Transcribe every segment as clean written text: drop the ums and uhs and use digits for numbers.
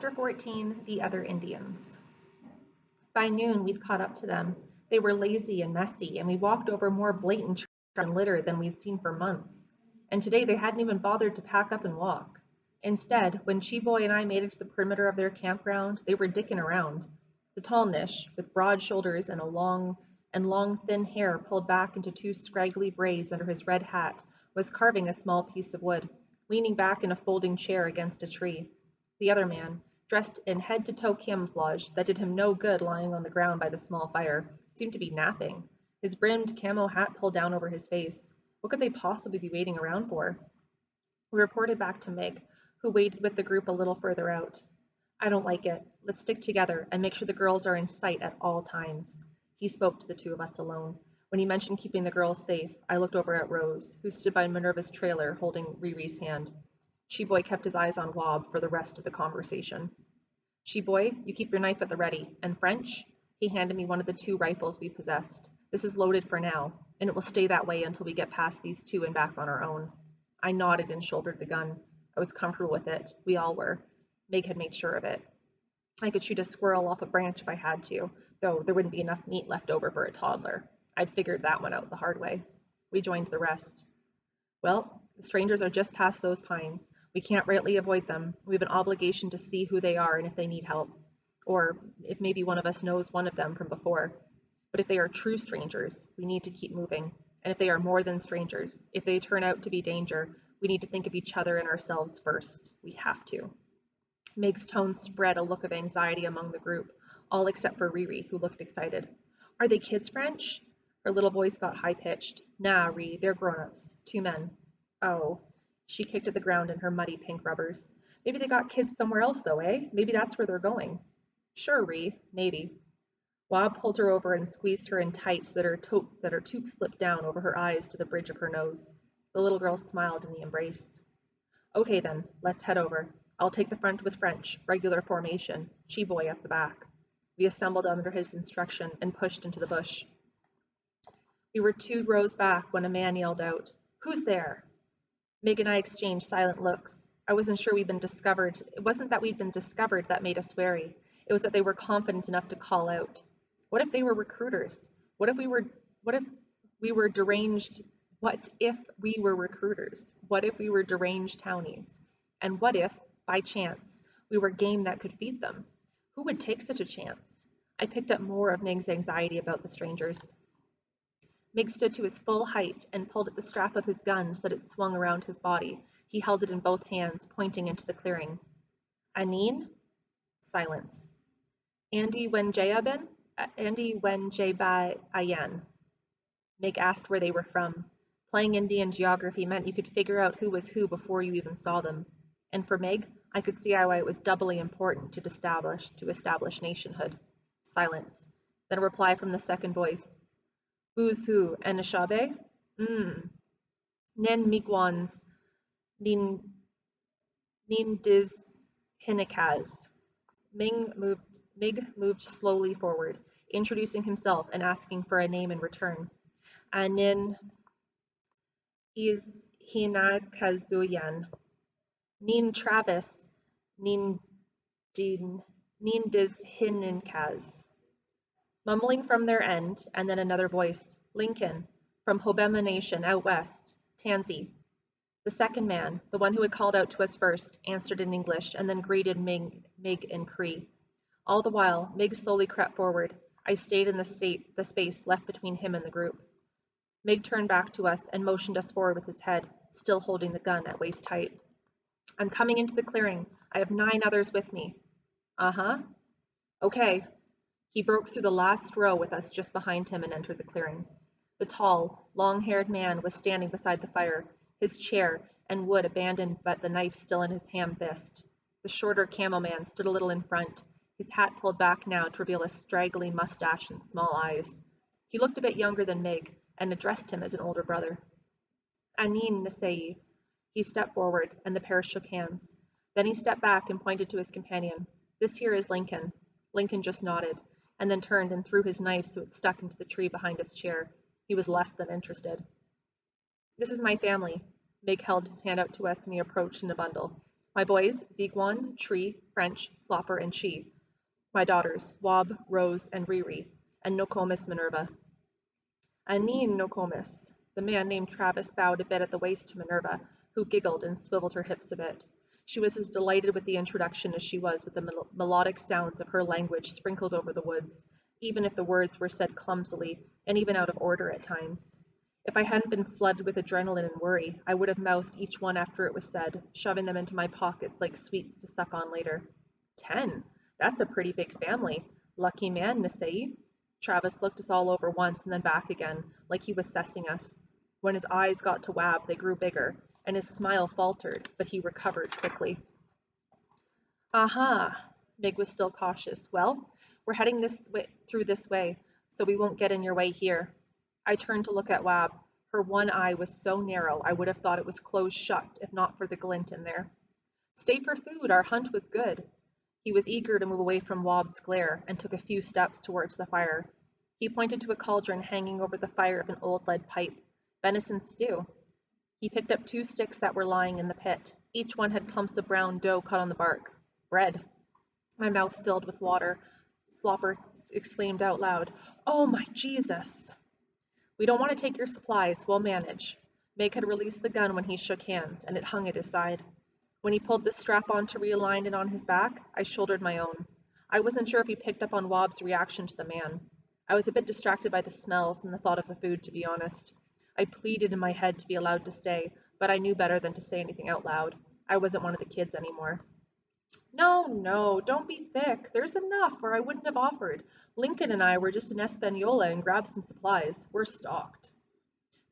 Chapter 14, The Other Indians. By noon, we'd caught up to them. They were lazy and messy, and we walked over more blatant trash and litter than we'd seen for months. And today they hadn't even bothered to pack up and walk. Instead, when Cheeboy and I made it to the perimeter of their campground, they were dicking around. The tall Nish, with broad shoulders and long thin hair pulled back into two scraggly braids under his red hat, was carving a small piece of wood, leaning back in a folding chair against a tree. The other man, dressed in head-to-toe camouflage that did him no good lying on the ground by the small fire, seemed to be napping, his brimmed camo hat pulled down over his face. What could they possibly be waiting around for? We reported back to Meg, who waited with the group a little further out. I don't like it. Let's stick together and make sure the girls are in sight at all times. He spoke to the two of us alone. When he mentioned keeping the girls safe, I looked over at Rose, who stood by Minerva's trailer holding Riri's hand. She-Boy kept his eyes on Wob for the rest of the conversation. She-Boy, you keep your knife at the ready. And French? He handed me one of the two rifles we possessed. This is loaded for now, and it will stay that way until we get past these two and back on our own. I nodded and shouldered the gun. I was comfortable with it. We all were. Meg had made sure of it. I could shoot a squirrel off a branch if I had to, though there wouldn't be enough meat left over for a toddler. I'd figured that one out the hard way. We joined the rest. Well, the strangers are just past those pines. We can't rightly avoid them. We have an obligation to see who they are and if they need help. Or if maybe one of us knows one of them from before. But if they are true strangers, we need to keep moving. And if they are more than strangers, if they turn out to be danger, we need to think of each other and ourselves first. We have to. Meg's tone spread a look of anxiety among the group, all except for Riri, who looked excited. Are they kids, French? Her little voice got high-pitched. Nah, Ree, they're grown-ups. Two men. Oh. She kicked at the ground in her muddy pink rubbers. Maybe they got kids somewhere else, though, eh? Maybe that's where they're going. Sure, Ree. Maybe. Wob pulled her over and squeezed her in tight so that her toque slipped down over her eyes to the bridge of her nose. The little girl smiled in the embrace. Okay, then. Let's head over. I'll take the front with French, regular formation, Cheeboy at the back. We assembled under his instruction and pushed into the bush. We were 2 rows back when a man yelled out, Who's there? Meg and I exchanged silent looks. I wasn't sure we'd been discovered. It wasn't that we'd been discovered that made us wary. It was that they were confident enough to call out. What if they were recruiters? What if we were deranged? What if we were recruiters? What if we were deranged townies? And what if, by chance, we were game that could feed them? Who would take such a chance? I picked up more of Meg's anxiety about the strangers. Meg stood to his full height and pulled at the strap of his gun so that it swung around his body. He held it in both hands, pointing into the clearing. Aneen? Silence. Andy Wenjayaben? Andy Wenjaba Ayan. Meg asked where they were from. Playing Indian geography meant you could figure out who was who before you even saw them. And for Meg, I could see how it was doubly important to establish nationhood. Silence. Then a reply from the second voice. Who's who? Anishabe? Nen Miigwans. Nin Diz Hinikaz. Mig moved slowly forward, introducing himself and asking for a name in return. Anin is Hinakazuyan. Nin Travis. Nin Diz Hininkaz. Mumbling from their end, and then another voice. Lincoln, from Hobema Nation, out west. Tansy. The second man, the one who had called out to us first, answered in English, and then greeted Mig in Cree. All the while, Mig slowly crept forward. I stayed in the space left between him and the group. Mig turned back to us and motioned us forward with his head, still holding the gun at waist height. I'm coming into the clearing. I have 9 others with me. Uh-huh. Okay. He broke through the last row with us just behind him and entered the clearing. The tall, long-haired man was standing beside the fire, his chair and wood abandoned but the knife still in his ham fist. The shorter camo man stood a little in front, his hat pulled back now to reveal a straggly mustache and small eyes. He looked a bit younger than Meg and addressed him as an older brother. Aneen Nisei. He stepped forward and the pair shook hands. Then he stepped back and pointed to his companion. This here is Lincoln. Lincoln just nodded, and then turned and threw his knife so it stuck into the tree behind his chair. He was less than interested. This is my family. Meg held his hand out to us and we approached in a bundle. My boys, Ziguan, Tree, French, Slopper, and Chi. My daughters, Wob, Rose, and Riri, and Nokomis Minerva. Anine Nokomis. The man named Travis bowed a bit at the waist to Minerva, who giggled and swiveled her hips a bit. She was as delighted with the introduction as she was with the melodic sounds of her language sprinkled over the woods, even if the words were said clumsily and even out of order at times. If I hadn't been flooded with adrenaline and worry, I would have mouthed each one after it was said, shoving them into my pockets like sweets to suck on later. 10? That's a pretty big family. Lucky man, Nisei. Travis looked us all over once and then back again, like he was sussing us. When his eyes got to Wab, they grew bigger, and his smile faltered, but he recovered quickly. Aha! Mig was still cautious. Well, we're heading through this way, so we won't get in your way here. I turned to look at Wab. Her one eye was so narrow I would have thought it was closed shut if not for the glint in there. Stay for food, our hunt was good. He was eager to move away from Wab's glare and took a few steps towards the fire. He pointed to a cauldron hanging over the fire of an old lead pipe. Venison stew. He picked up 2 sticks that were lying in the pit. Each one had clumps of brown dough cut on the bark. Bread. My mouth filled with water. Slopper exclaimed out loud, "Oh my Jesus!" "We don't want to take your supplies. We'll manage." Meg had released the gun when he shook hands, and it hung at his side. When he pulled the strap on to realign it on his back, I shouldered my own. I wasn't sure if he picked up on Wob's reaction to the man. I was a bit distracted by the smells and the thought of the food, to be honest. I pleaded in my head to be allowed to stay, but I knew better than to say anything out loud. I wasn't one of the kids anymore. No, no, don't be thick. There's enough, or I wouldn't have offered. Lincoln and I were just in Espanola and grabbed some supplies. We're stocked.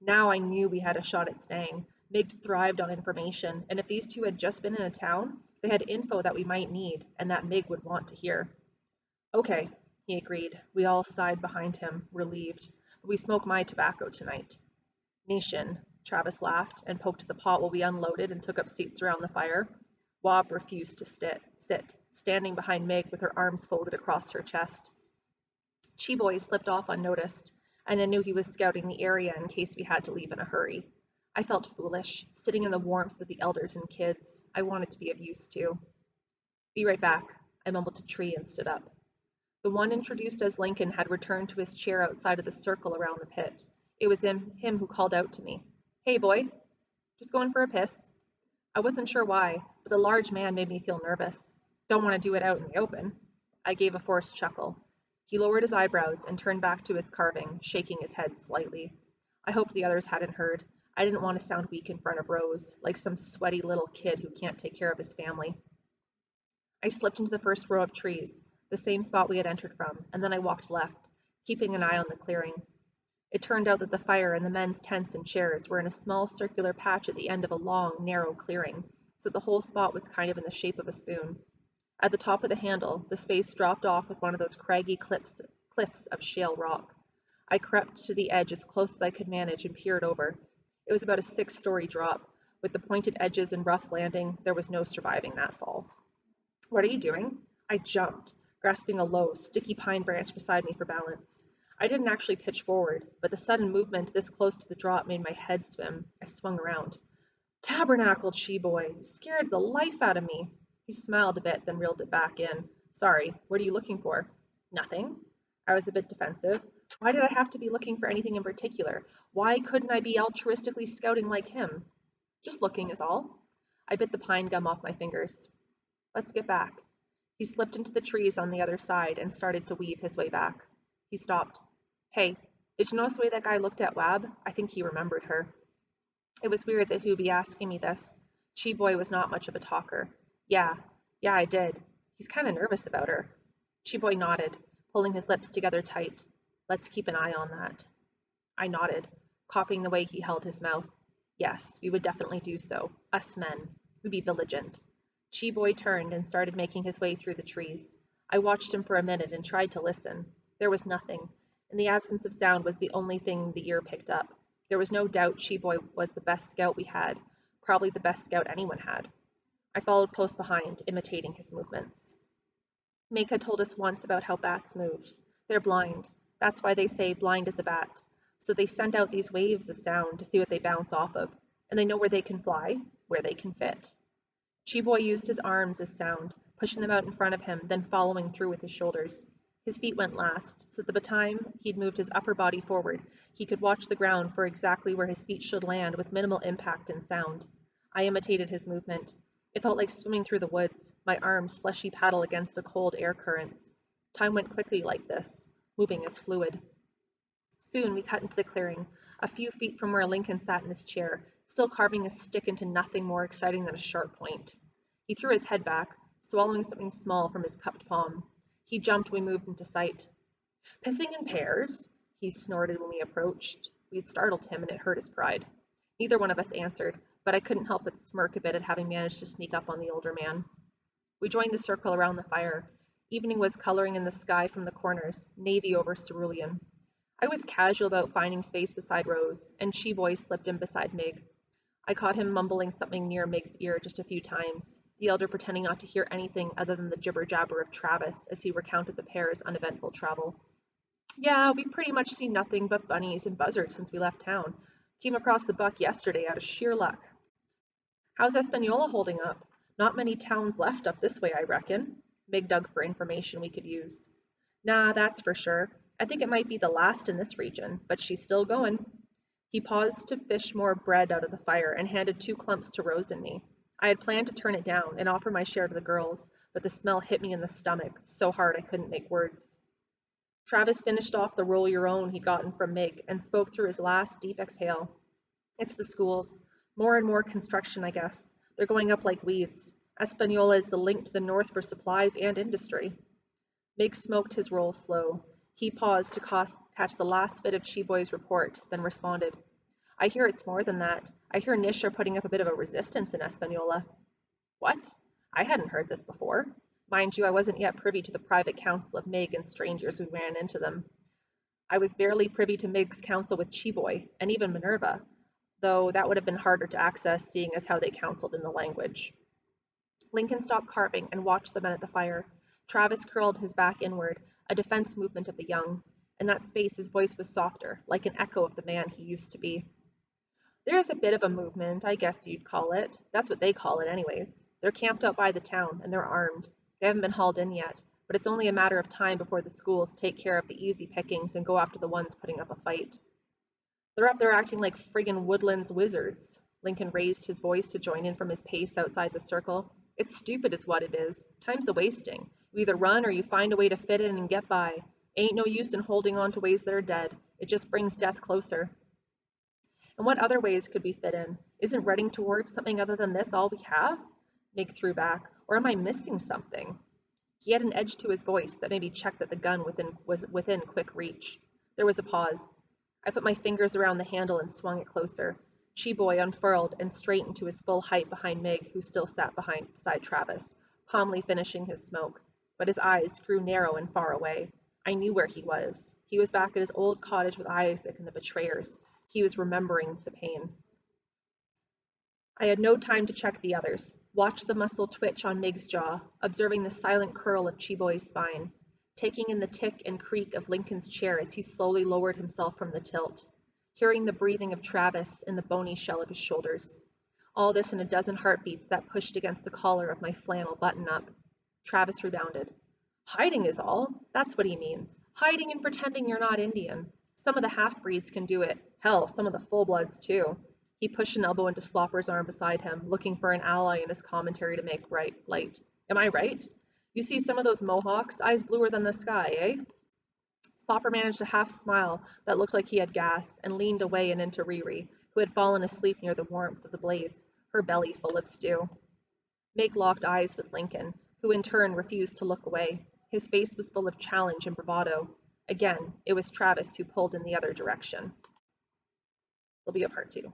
Now I knew we had a shot at staying. Mig thrived on information, and if these two had just been in a town, they had info that we might need, and that Mig would want to hear. Okay, he agreed. We all sighed behind him, relieved. We smoke my tobacco tonight. Nation, Travis laughed and poked the pot while we unloaded and took up seats around the fire. Wob refused to sit, standing behind Meg with her arms folded across her chest. Chiboy slipped off unnoticed, and I knew he was scouting the area in case we had to leave in a hurry. I felt foolish, sitting in the warmth with the elders and kids. I wanted to be of use too. Be right back, I mumbled to Tree and stood up. The one introduced as Lincoln had returned to his chair outside of the circle around the pit. It was him who called out to me. Hey, boy. Just going for a piss. I wasn't sure why, but the large man made me feel nervous. Don't want to do it out in the open. I gave a forced chuckle. He lowered his eyebrows and turned back to his carving, shaking his head slightly. I hoped the others hadn't heard. I didn't want to sound weak in front of Rose, like some sweaty little kid who can't take care of his family. I slipped into the first row of trees, the same spot we had entered from, and then I walked left, keeping an eye on the clearing. It turned out that the fire and the men's tents and chairs were in a small circular patch at the end of a long, narrow clearing, so the whole spot was kind of in the shape of a spoon. At the top of the handle, the space dropped off with one of those craggy cliffs of shale rock. I crept to the edge as close as I could manage and peered over. It was about a 6-story drop. With the pointed edges and rough landing, there was no surviving that fall. What are you doing? I jumped, grasping a low, sticky pine branch beside me for balance. I didn't actually pitch forward, but the sudden movement this close to the drop made my head swim. I swung around. Tabernacled, she-boy. You scared the life out of me. He smiled a bit, then reeled it back in. Sorry, what are you looking for? Nothing. I was a bit defensive. Why did I have to be looking for anything in particular? Why couldn't I be altruistically scouting like him? Just looking is all. I bit the pine gum off my fingers. Let's get back. He slipped into the trees on the other side and started to weave his way back. He stopped. Hey, did you notice the way that guy looked at Wab? I think he remembered her. It was weird that he would be asking me this. Chiboy was not much of a talker. Yeah, I did. He's kind of nervous about her. Chiboy nodded, pulling his lips together tight. Let's keep an eye on that. I nodded, copying the way he held his mouth. Yes, we would definitely do so. Us men. We'd be vigilant. Chiboy turned and started making his way through the trees. I watched him for a minute and tried to listen. There was nothing, and the absence of sound was the only thing the ear picked up. There was no doubt Chiboy was the best scout we had, probably the best scout anyone had. I followed close behind, imitating his movements. Meg had told us once about how bats moved. They're blind. That's why they say blind as a bat. So they send out these waves of sound to see what they bounce off of, and they know where they can fly, where they can fit. Cheeboy used his arms as sound, pushing them out in front of him, then following through with his shoulders. His feet went last, so that by the time he'd moved his upper body forward, he could watch the ground for exactly where his feet should land with minimal impact and sound. I imitated his movement. It felt like swimming through the woods, my arms fleshy paddle against the cold air currents. Time went quickly like this, moving as fluid. Soon we cut into the clearing, a few feet from where Lincoln sat in his chair, still carving his stick into nothing more exciting than a sharp point. He threw his head back, swallowing something small from his cupped palm. He jumped when we moved into sight. "Pissing in pairs?" he snorted when we approached. We'd startled him, and it hurt his pride. Neither one of us answered, but I couldn't help but smirk a bit at having managed to sneak up on the older man. We joined the circle around the fire. Evening was coloring in the sky from the corners, navy over cerulean. I was casual about finding space beside Rose, and Cheeboy slipped in beside Mig. I caught him mumbling something near Mig's ear just a few times, the elder pretending not to hear anything other than the jibber-jabber of Travis as he recounted the pair's uneventful travel. "Yeah, we've pretty much seen nothing but bunnies and buzzards since we left town. Came across the buck yesterday out of sheer luck." "How's Espanola holding up? Not many towns left up this way, I reckon." Mig dug for information we could use. "Nah, that's for sure. I think it might be the last in this region, but she's still going." He paused to fish more bread out of the fire and handed 2 clumps to Rose and me. I had planned to turn it down and offer my share to the girls, but the smell hit me in the stomach so hard I couldn't make words. Travis finished off the roll your own he'd gotten from Mig and spoke through his last deep exhale. "It's the schools. More and more construction, I guess. They're going up like weeds. Espanola is the link to the north for supplies and industry." Mig smoked his roll slow. He paused to catch the last bit of Cheeboy's report, then responded. "I hear it's more than that. I hear Nish are putting up a bit of a resistance in Espanola." "What? I hadn't heard this before. Mind you, I wasn't yet privy to the private counsel of Mig and strangers who ran into them. I was barely privy to Mig's counsel with Cheeboy, and even Minerva, though that would have been harder to access seeing as how they counseled in the language." Lincoln stopped carving and watched the men at the fire. Travis curled his back inward, a defense movement of the young. In that space his voice was softer, like an echo of the man he used to be. "There's a bit of a movement, I guess you'd call it. That's what they call it anyways. They're camped out by the town, and they're armed. They haven't been hauled in yet, but it's only a matter of time before the schools take care of the easy pickings and go after the ones putting up a fight. They're up there acting like friggin' woodlands wizards." Lincoln raised his voice to join in from his pace outside the circle. "It's stupid is what it is. Time's a-wasting. You either run or you find a way to fit in and get by. Ain't no use in holding on to ways that are dead. It just brings death closer." "And what other ways could we fit in? Isn't running towards something other than this all we have?" Mig threw back. "Or am I missing something?" He had an edge to his voice that made me check that the gun was within quick reach. There was a pause. I put my fingers around the handle and swung it closer. Cheeboy unfurled and straightened to his full height behind Mig, who still sat beside Travis, calmly finishing his smoke. But his eyes grew narrow and far away. I knew where he was. He was back at his old cottage with Isaac and the betrayers. He was remembering the pain. I had no time to check the others. Watched the muscle twitch on Mig's jaw, observing the silent curl of Cheeboy's spine, taking in the tick and creak of Lincoln's chair as he slowly lowered himself from the tilt, hearing the breathing of Travis in the bony shell of his shoulders. All this in a dozen heartbeats that pushed against the collar of my flannel button-up. Travis rebounded. "Hiding is all. That's what he means. Hiding and pretending you're not Indian. Some of the half-breeds can do it. Hell, some of the full-bloods, too." He pushed an elbow into Slopper's arm beside him, looking for an ally in his commentary to make light. "Am I right? You see some of those Mohawks, eyes bluer than the sky, eh?" Slopper managed a half-smile that looked like he had gas, and leaned away and into Riri, who had fallen asleep near the warmth of the blaze, her belly full of stew. Meg locked eyes with Lincoln, who in turn refused to look away. His face was full of challenge and bravado. Again, it was Travis who pulled in the other direction. There'll be a part 2.